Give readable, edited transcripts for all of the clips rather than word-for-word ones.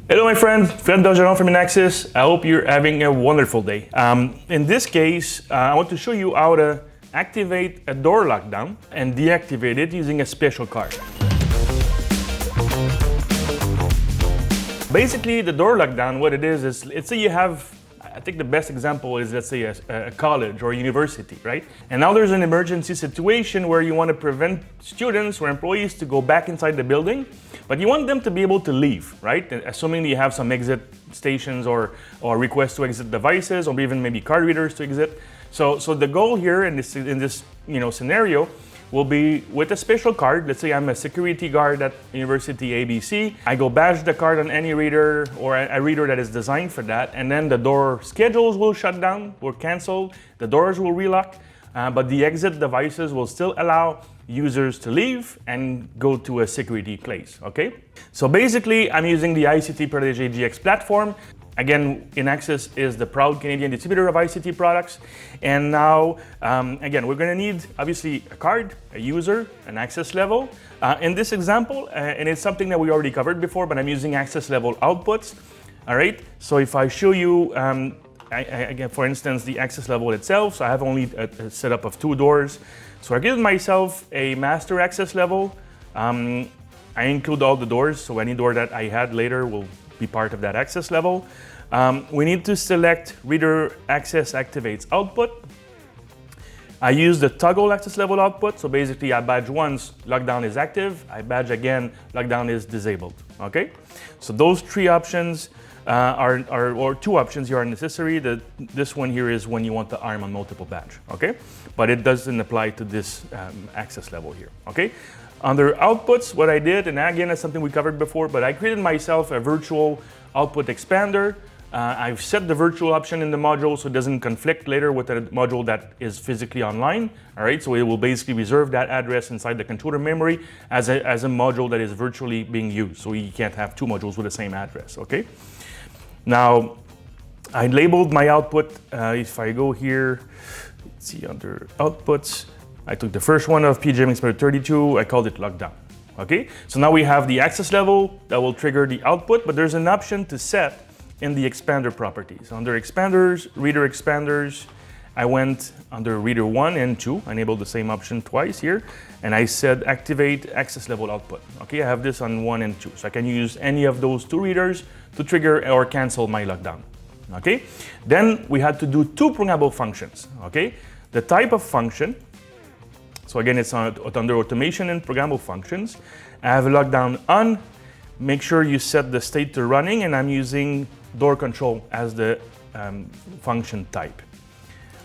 Hello my friend, Fred Bergeron from Inaxsys. I hope you're having a wonderful day. In this case, I want to show you how to activate a door lockdown and deactivate it using a special card. Basically, the door lockdown, what it is let's say you have, I think the best example is, let's say a college or a university, right? And now there's an emergency situation where you want to prevent students or employees to go back inside the building, but you want them to be able to leave, right? Assuming you have some exit stations or request to exit devices, or even maybe card readers to exit. So the goal here in this scenario will be with a special card. Let's say I'm a security guard at University ABC. I go badge the card on any reader or a reader that is designed for that, and then the door schedules will shut down or cancel, the doors will relock, but the exit devices will still allow users to leave and go to a security place, okay? So basically, I'm using the ICT Protege GX platform. Again, Inaxsys is the proud Canadian distributor of ICT products. And now, again, we're going to need, obviously, a card, a user, an access level. In this example, and it's something that we already covered before, but I'm using access level outputs. All right, so if I show you, again, for instance, the access level itself, so I have only a setup of 2 doors. So I give myself a master access level. I include all the doors, so any door that I had later will be part of that access level. We need to select reader access activates output. I use the toggle access level output. So basically I badge once, lockdown is active. I badge again, lockdown is disabled, okay? So those 3 options or 2 options here are necessary. This one here is when you want the arm on multiple badge, okay? But it doesn't apply to this access level here, okay? Under outputs, what I did, and again, that's something we covered before, but I created myself a virtual output expander. I've set the virtual option in the module so it doesn't conflict later with a module that is physically online. All right, so it will basically reserve that address inside the controller memory as a module that is virtually being used. So you can't have 2 modules with the same address, okay? Now, I labeled my output. If I go here, let's see, under outputs, I took the first one of PGM Expander 32, I called it lockdown, okay? So now we have the access level that will trigger the output, but there's an option to set in the expander properties. Under expanders, reader expanders, I went under reader 1 and 2, I enabled the same option twice here, and I said activate access level output, okay? I have this on 1 and 2, so I can use any of those 2 readers to trigger or cancel my lockdown, okay? Then we had to do 2 programmable functions, okay? The type of function, so again, it's under automation and programmable functions. I have a lockdown on. Make sure you set the state to running, and I'm using door control as the function type.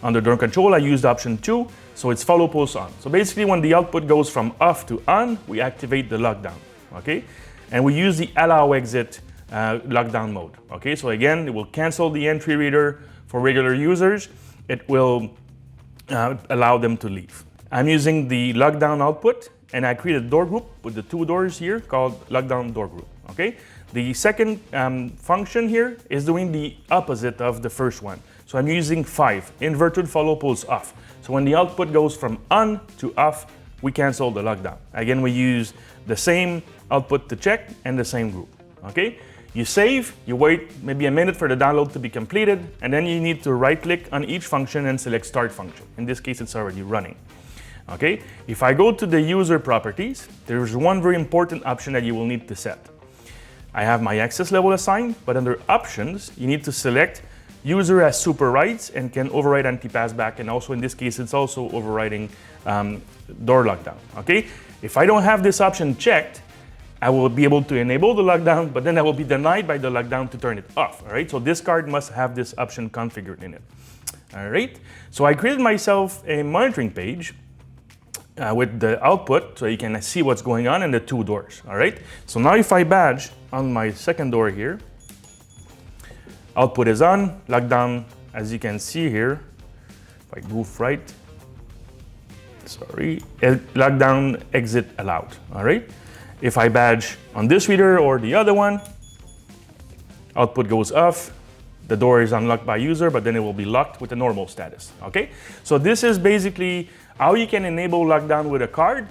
Under door control, I used option 2, so it's follow post on. So basically, when the output goes from off to on, we activate the lockdown, okay? And we use the allow exit lockdown mode, okay? So again, it will cancel the entry reader for regular users. It will allow them to leave. I'm using the lockdown output, and I created a door group with the 2 doors here called lockdown door group, okay? The second function here is doing the opposite of the first one. So I'm using 5, inverted follow post off. So when the output goes from on to off, we cancel the lockdown. Again, we use the same output to check and the same group, okay? You save, you wait maybe a minute for the download to be completed, and then you need to right-click on each function and select start function. In this case, it's already running. Okay, if I go to the user properties, there's one very important option that you will need to set. I have my access level assigned, but under options, you need to select user has super rights and can override anti-passback, and also in this case, it's also overriding door lockdown, okay? If I don't have this option checked, I will be able to enable the lockdown, but then I will be denied by the lockdown to turn it off, all right? So this card must have this option configured in it, all right? So I created myself a monitoring page with the output, so you can see what's going on in the 2 doors, all right? So now if I badge on my second door here, output is on, lockdown, as you can see here, if I move right, sorry, lockdown exit allowed, all right? If I badge on this reader or the other one, output goes off, the door is unlocked by user, but then it will be locked with a normal status, okay? So this is basically how you can enable lockdown with a card.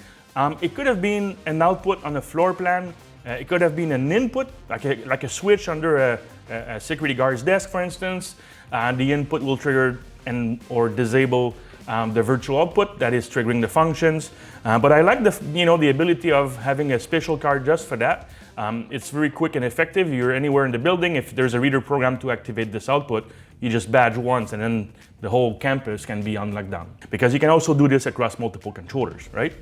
It could have been an output on a floor plan It could have been an input, like a switch under a security guard's desk, for instance. The input will trigger or disable the virtual output that is triggering the functions. But I like the ability of having a special card just for that. It's very quick and effective. You're anywhere in the building. If there's a reader program to activate this output, you just badge once and then the whole campus can be on lockdown. Because you can also do this across multiple controllers, right?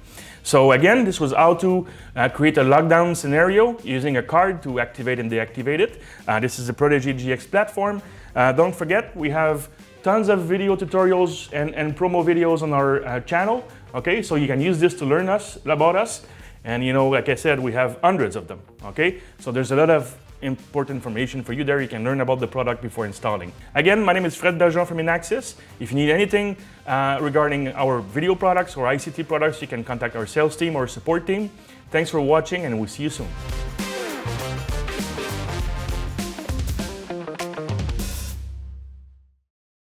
So again, this was how to create a lockdown scenario using a card to activate and deactivate it. This is the Protege GX platform. Don't forget, we have tons of video tutorials and promo videos on our channel. Okay, so you can use this to learn about us. And like I said, we have hundreds of them. Okay, so there's a lot of important information for you there. You can learn about the product before installing. Again, my name is Fred Bergeron from Inaxsys. If you need anything regarding our video products or ICT products, you can contact our sales team or support team. Thanks for watching, and we'll see you soon.